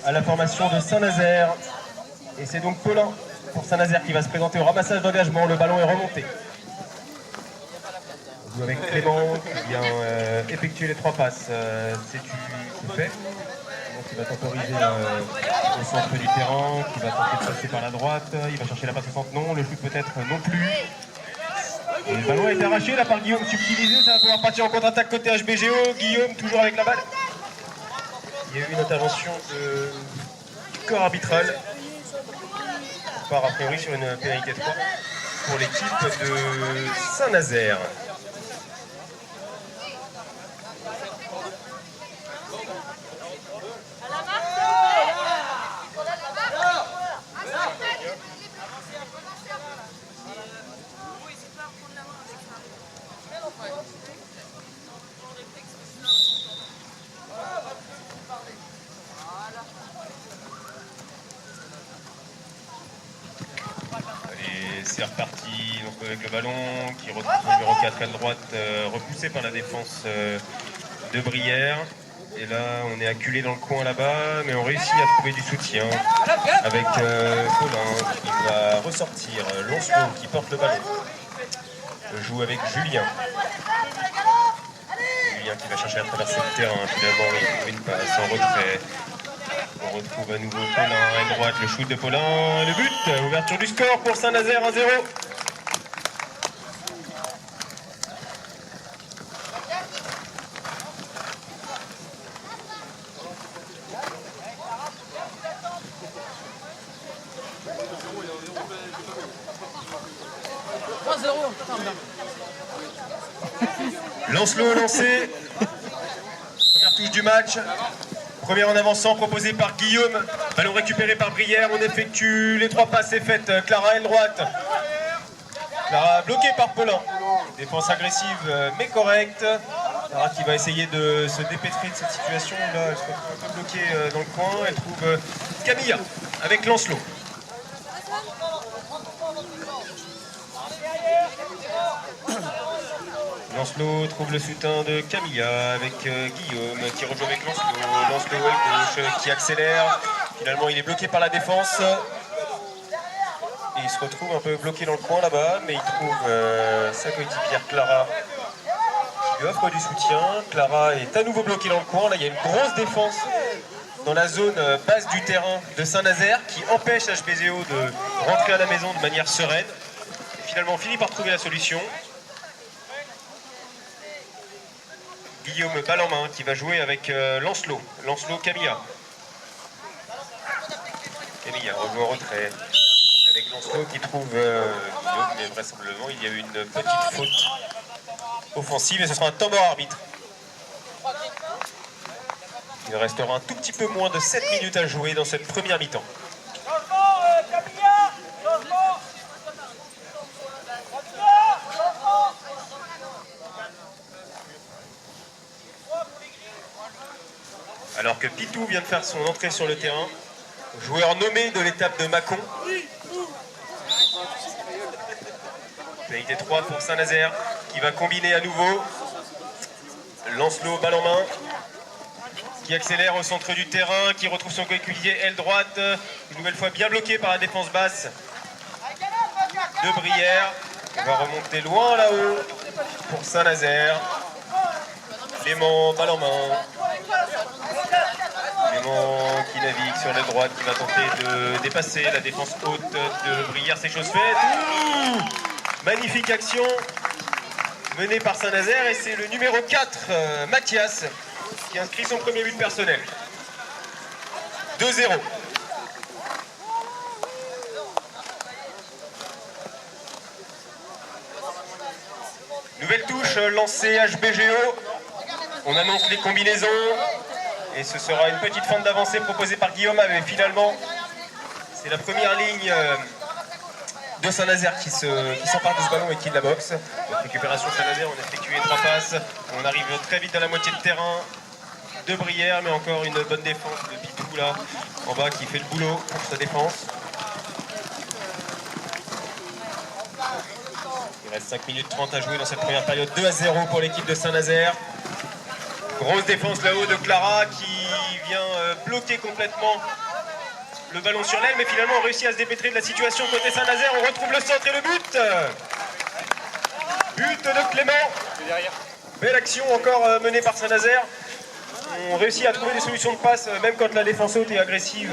à la formation de Saint-Nazaire. Et c'est donc Paulin pour Saint-Nazaire qui va se présenter au ramassage d'engagement. Le ballon est remonté. On joue avec Clément qui vient effectuer les 3 passes. C'est fait. Donc il va temporiser au centre du terrain, qui va tenter de passer par la droite. Il va chercher la passe au centre, non. Le shoot peut-être non plus. Et le ballon a été arraché là par Guillaume, subtilisé. Ça va pouvoir partir en contre-attaque côté HBGO. Guillaume toujours avec la balle. Il y a eu une intervention du corps arbitral. On part a priori sur une pénalité 3 pour l'équipe de Saint-Nazaire. C'est reparti donc avec le ballon qui retrouve le numéro 4 à droite, repoussé par la défense de Brière. Et là on est acculé dans le coin là-bas, mais on réussit à trouver du soutien avec Paulin qui va ressortir, Lancelot qui porte le ballon. On joue avec Julien. Julien qui va chercher à traverser le terrain, finalement il trouve une passe en retrait. On retrouve à nouveau Paulin à droite, le shoot de Paulin, le but, ouverture du score pour Saint-Nazaire 1-0. Lancelot lancé, première touche du match. Première en avançant proposée par Guillaume. Ballon récupéré par Brière. On effectue les 3 passes. C'est fait. Clara aile droite. Clara bloquée par Paulin. Défense agressive mais correcte. Clara qui va essayer de se dépêtrer de cette situation. Là, elle se retrouve un peu bloquée dans le coin. Elle trouve Camilla avec Lancelot. Lancelot trouve le soutien de Camilla avec Guillaume qui rejoue avec Lancelot. Lancelot à gauche qui accélère. Finalement, il est bloqué par la défense. Et il se retrouve un peu bloqué dans le coin là-bas. Mais il trouve sa coéquipière Clara qui lui offre du soutien. Clara est à nouveau bloquée dans le coin. Là, il y a une grosse défense dans la zone basse du terrain de Saint-Nazaire qui empêche HBGO de rentrer à la maison de manière sereine. Et finalement, on finit par trouver la solution. Guillaume balle en main qui va jouer avec Lancelot. Lancelot, Camilla. Camilla rejoue en retrait avec Lancelot qui trouve Guillaume, mais vraisemblablement il y a eu une petite faute offensive et ce sera un temps mort arbitre. Il restera un tout petit peu moins de 7 minutes à jouer dans cette première mi-temps. Alors que Pitou vient de faire son entrée sur le terrain, joueur nommé de l'étape de Mâcon. Pénalité 3 pour Saint-Nazaire qui va combiner à nouveau. Lancelot, balle en main, qui accélère au centre du terrain, qui retrouve son coéquipier aile droite, une nouvelle fois bien bloqué par la défense basse de Brière. On va remonter loin là-haut pour Saint-Nazaire. Clément, balle en main. Clément qui navigue sur la droite, qui va tenter de dépasser la défense haute de Brière, c'est chose faite. Magnifique action menée par Saint-Nazaire et c'est le numéro 4, Mathias, qui inscrit son premier but personnel. 2-0. Nouvelle touche lancée HBGO. On annonce les combinaisons. Et ce sera une petite fente d'avancée proposée par Guillaume, mais finalement, c'est la première ligne de Saint-Nazaire qui s'empare de ce ballon et qui la boxe. Donc, récupération Saint-Nazaire, on a effectué 3 passes. On arrive très vite à la moitié de terrain de Brière, mais encore une bonne défense de Pitou là, en bas, qui fait le boulot pour sa défense. Il reste 5 minutes 30 à jouer dans cette première période. 2-0 pour l'équipe de Saint-Nazaire. Grosse défense là-haut de Clara qui vient bloquer complètement le ballon sur l'aile, mais finalement on réussit à se dépêtrer de la situation côté Saint-Nazaire. On retrouve le centre et le but. But de Clément. Belle action encore menée par Saint-Nazaire. On réussit à trouver des solutions de passe, même quand la défense haute est agressive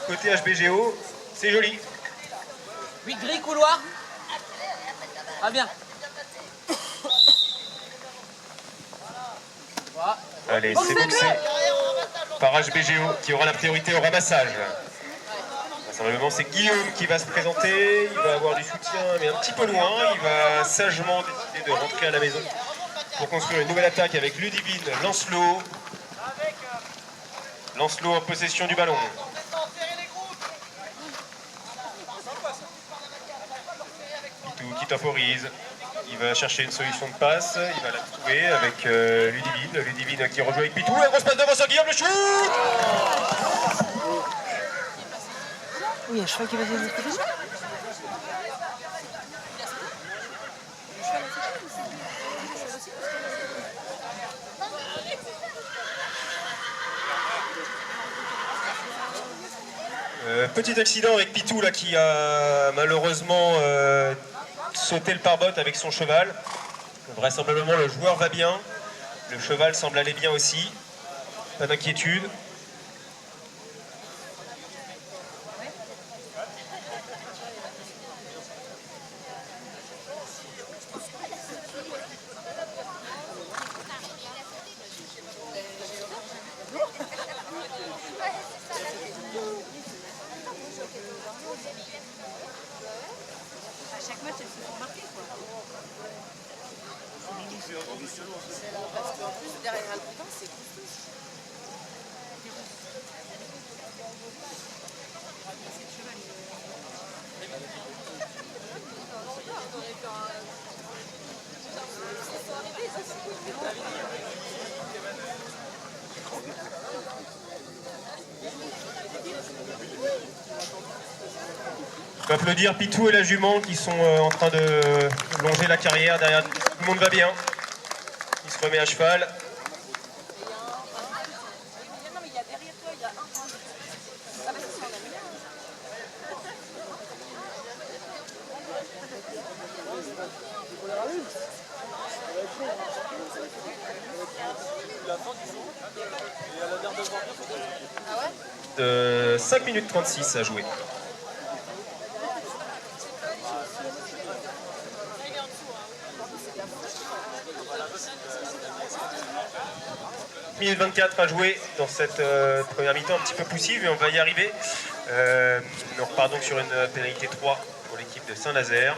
côté HBGO. C'est joli. 8 gris couloir. Ah bien. Voilà. Allez, c'est boxé par HBGO qui aura la priorité au ramassage. Simplement, c'est Guillaume qui va se présenter. Il va avoir du soutien, mais un petit peu loin. Il va sagement décider de rentrer à la maison pour construire une nouvelle attaque avec Ludivine Lancelot. Lancelot en possession du ballon. Pitou qui temporise. Il va chercher une solution de passe. Il va la trouver avec Ludivine. Ludivine qui rejoue avec Pitou. La grosse passe devant sur Guillaume, le shoot. Oui, il y a un cheval qui va se détruire. Petit accident avec Pitou là, qui a malheureusement sauté le pare-botte avec son cheval. Vraisemblablement le joueur va bien. Le cheval semble aller bien aussi. Pas d'inquiétude. Chaque match, elles se font marquer, quoi. Parce qu'en plus, derrière Alpidon, c'est coûteux. On peut applaudir Pitou et la jument qui sont en train de longer la carrière. Derrière, tout le monde va bien. Il se remet à cheval. Non, mais il y a derrière toi, il y a un. Ah, bah, c'est ça, on a mis De 5 minutes 36 à jouer. Minute 24 à jouer dans cette première mi-temps un petit peu poussive, mais on va y arriver. On repart donc sur une pénalité 3 pour l'équipe de Saint-Nazaire.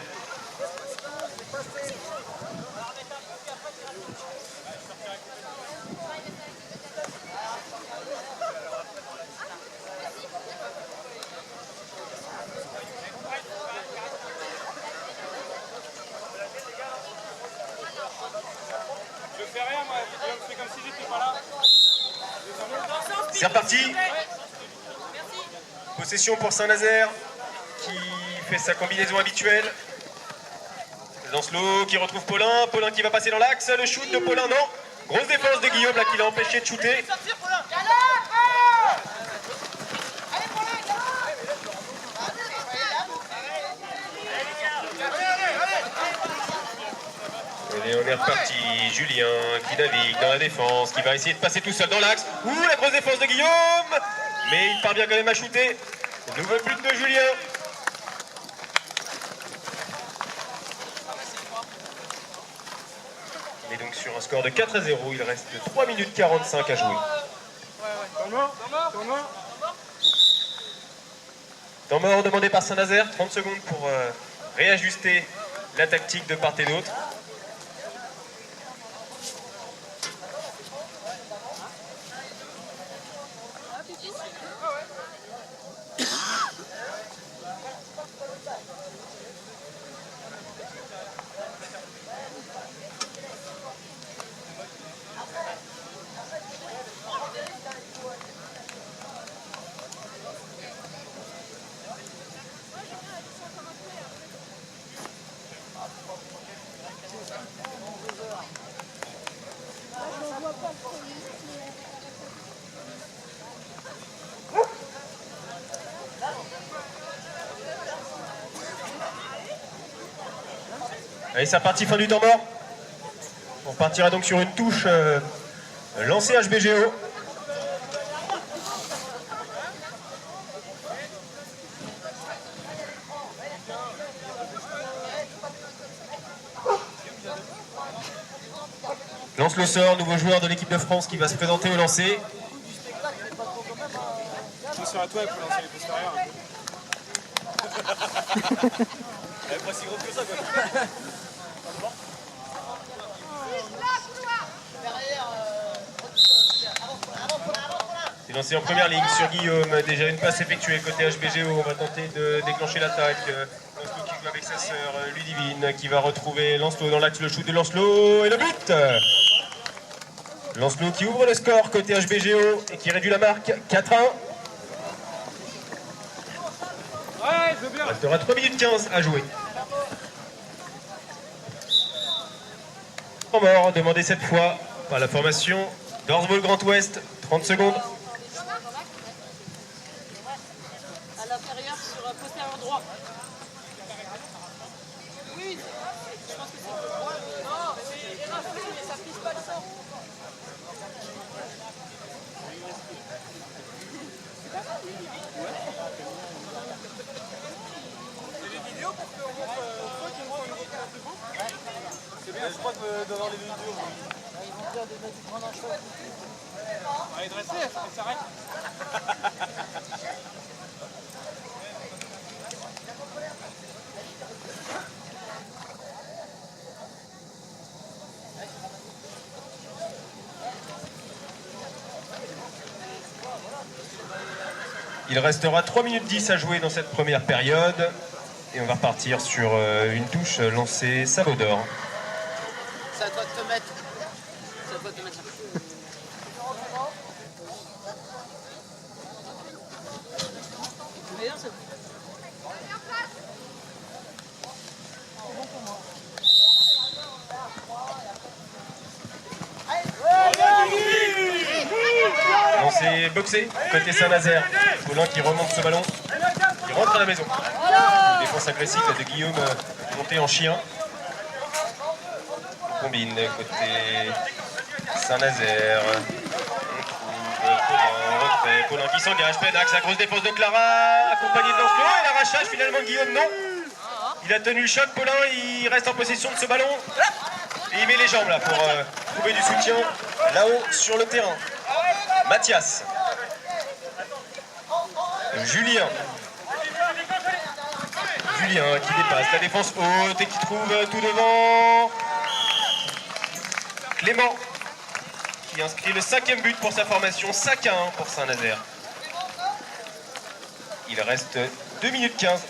Je fais rien, moi. Je fais comme si j'étais pas là. C'est reparti. Possession pour Saint-Nazaire qui fait sa combinaison habituelle. Lancelot qui retrouve Paulin. Paulin qui va passer dans l'axe. Le shoot de Paulin, non. Grosse défense de Guillaume là qui l'a empêché de shooter. Et on est reparti. Julien qui navigue dans la défense, qui va essayer de passer tout seul dans l'axe. Ouh, la grosse défense de Guillaume. Mais il parvient quand même à shooter. Nouveau but de Julien. On est donc sur un score de 4-0. Il reste 3 minutes 45 à jouer. Temps mort demandé par Saint-Nazaire. 30 secondes pour réajuster la tactique de part et d'autre. Allez, c'est parti, fin du temps mort. On partira donc sur une touche lancée HBGO. Lance le sort, nouveau joueur de l'équipe de France qui va se présenter au lancer. Attention à toi, il faut lancer les postérieurs. Elle est pas si grosse que ça, quoi. C'est lancé en première ligne sur Guillaume. Déjà une passe effectuée côté HBGO. On va tenter de déclencher l'attaque. Lancelot qui joue avec sa sœur Ludivine qui va retrouver Lancelot dans l'axe. Le shoot de Lancelot et le but. Lancelot qui ouvre le score côté HBGO et qui réduit la marque 4-1. Ouais, je veux bien. Il restera 3 minutes 15 à jouer. En mort, demandé cette fois par la formation d'Horseball Grand Ouest. 30 secondes. À l'intérieur sur un postérieur droit. Oui, je pense que c'est droit. Non, mais ça prise pas le sang. C'est des vidéos pour qu'on montre aux fois qui montrent au niveau de debout. C'est bien, je crois, d'avoir les vidéos. Ils vont faire des mecs du grand choix. Elle est dressée, elle s'arrête. Il restera 3 minutes 10 à jouer dans cette première période. Et on va repartir sur une touche lancée sabot d'or. Ça doit te mettre. Ça doit te mettre. Mais non, c'est Lancé boxé côté Saint-Nazaire. Paulin qui remonte ce ballon. Il rentre à la maison. Défense agressive de Guillaume monté en chien. On combine côté Saint-Nazaire. On trouve Paulin, retrait. Paulin qui s'engage. Pédax, la grosse défense de Clara. Accompagné de Lancelot. Et l'arrachage finalement de Guillaume, non. Il a tenu le choc. Paulin, il reste en possession de ce ballon. Et il met les jambes là pour trouver du soutien là-haut sur le terrain. Mathias. Julien. Julien qui dépasse la défense haute et qui trouve tout devant Clément qui inscrit le 5e but pour sa formation. 5-1 pour Saint-Nazaire. Il reste 2 minutes 15.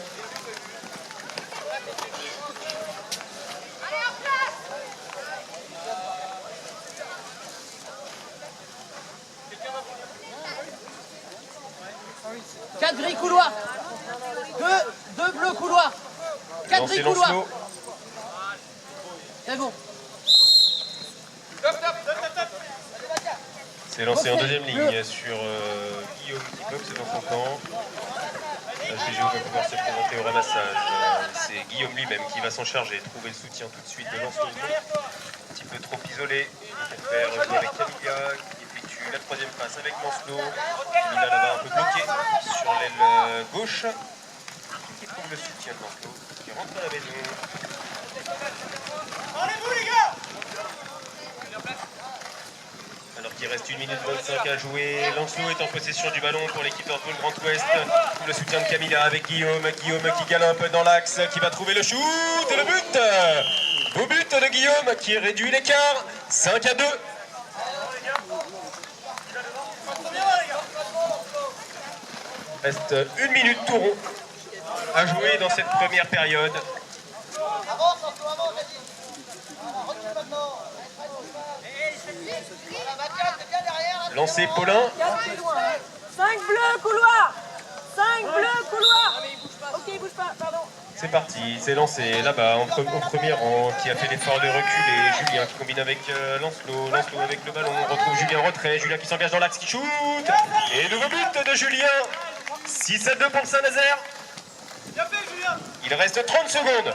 Quatre gris couloirs. Deux bleus couloirs. 4 Lancé gris couloirs. Lancelot. C'est bon. C'est lancé en deuxième ligne sur Guillaume qui boxe dans son camp. HBGO va pouvoir se présenter au ramassage. C'est Guillaume lui-même qui va s'en charger, trouver le soutien tout de suite de Lancelot. Un petit peu trop isolé. Il préfère jouer avec Camilla qui effectue la 3e passe avec Lancelot. Camilla là-bas un peu bloqué sur l'aile gauche. Qui trouve le soutien de Lancelot, qui rentre à la maison. Alors qu'il reste 1 minute 25 à jouer, Lancelot est en possession du ballon pour l'équipe d'Horseball Grand Ouest. Le soutien de Camilla avec Guillaume. Guillaume qui galope dans l'axe, qui va trouver le shoot et le but. Beau but de Guillaume qui réduit l'écart. 5-2. Reste 1 minute tout rond à jouer dans cette première période. Lancé Paulin. 5 bleus couloir. 5 bleus couloir. Ok, il bouge pas, pardon. C'est parti, c'est lancé là-bas au premier rang qui a fait l'effort de reculer. Julien qui combine avec Lancelot. Lancelot avec le ballon. On retrouve Julien en retrait. Julien qui s'engage dans l'axe, qui shoot. Et nouveau but de Julien. 6-2 pour Saint-Nazaire. Il reste 30 secondes.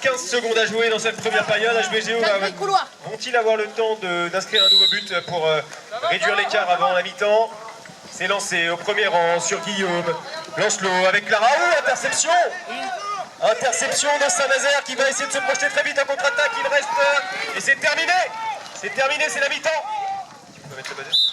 15 secondes à jouer dans cette première période. HBGO vont-ils avoir le temps d'inscrire un nouveau but pour réduire l'écart avant la mi-temps? C'est lancé au premier rang sur Guillaume. Lancelot avec Clara. Oh, interception! Interception de Saint-Nazaire qui va essayer de se projeter très vite en contre-attaque. Il reste... Et c'est terminé! C'est terminé, c'est la mi-temps. Tu peux mettre le buzzer.